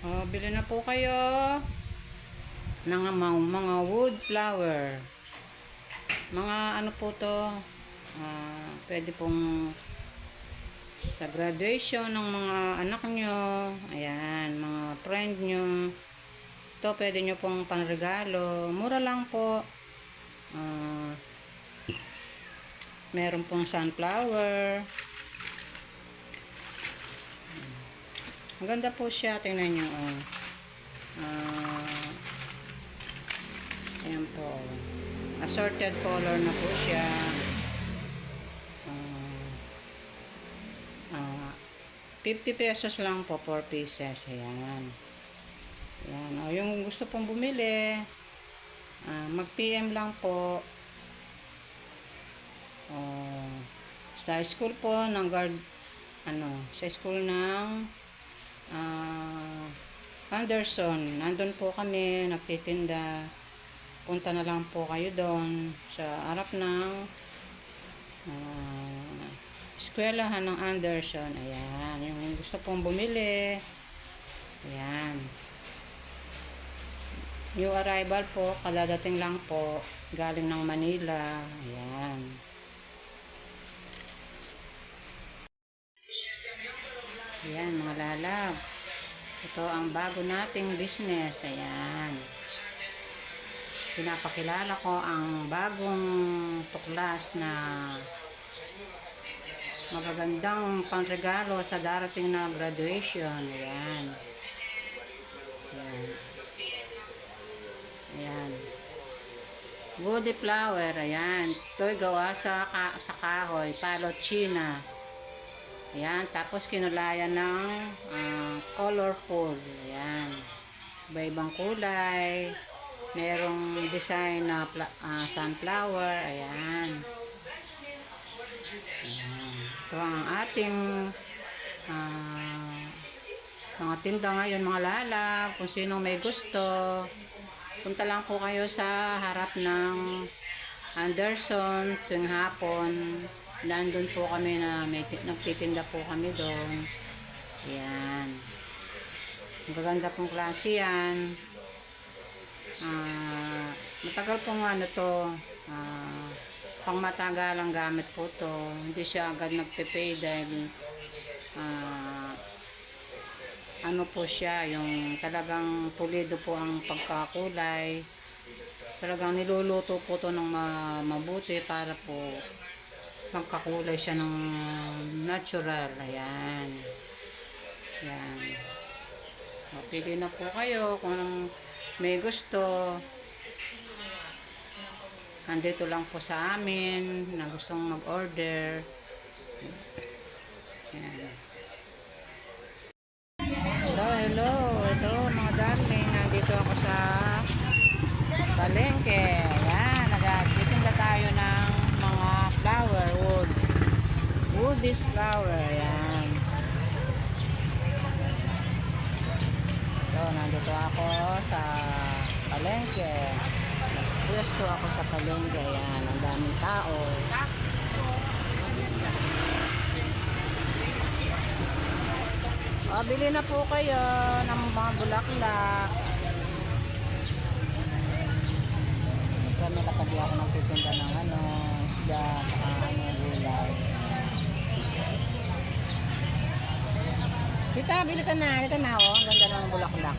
Bili na po kayo ng mga wood flower. Mga ano po to, pwede pong sa graduation ng mga anak nyo, ayan, mga friend nyo. Ito pwede nyo pong panregalo. Mura lang po. Meron pong sunflower. Maganda po siya. Tingnan nyo. Ayan po. Assorted color na po siya. 50 pesos lang po, 4 pieces. Ayan. Ayan. Yung gusto pong bumili, mag-PM lang po. Sa school po ng sa school ng Anderson. Nandun po kami, nagtitinda. Punta na lang po kayo doon sa harap ng eskwelahan ng Anderson. Ayan, yung gusto pong bumili. Ayan. New arrival po, kadadating lang po, galing ng Manila. Ayan. Ayan, mga lalab. Ito ang bago nating business. Ayan. Pinapakilala ko ang bagong tuklas na magagandang pangregalo sa darating na graduation. Ayan. Ayan. Ayan. Woody flower. Ayan. Ito'y gawa sa kahoy. Palochina. Ayan. Tapos kinulayan ng colorful. Ayan. Iba-ibang kulay. Merong design na sunflower. Ayan. Ito ang ating mga tinda ngayon, mga lalab. Kung sino may gusto, punta lang po kayo sa harap ng Anderson tuwing hapon. Nandun po kami nagtitinda po kami doon. Ayan. Magaganda pong klase yan. Matagal pong pang matagalang gamit po to. Hindi siya agad nagpe-fade dahil ano po siya, yung talagang pulido po ang pagkakulay. Talagang niluluto po to ng mabuti para po magkakulay siya ng natural. Ayan. Ayan. Pili na po kayo kung may gusto. Nandito lang po sa amin na gustong mag-order. Ayan. Hello. Ito mga darling. Nandito ako sa palengke. Ayan. Nagtitinda tayo ng mga flower wood. Woodies flower. Ayan. So, nandito ako sa palengke. Pwesto ako sa palengke. Ayan, ang daming tao. Bili na po kayo ng mga bulaklak. Kami katabi ako nagtitinda ng isda, gulay. Tita, bili ka na. Ang ganda ng bulaklak.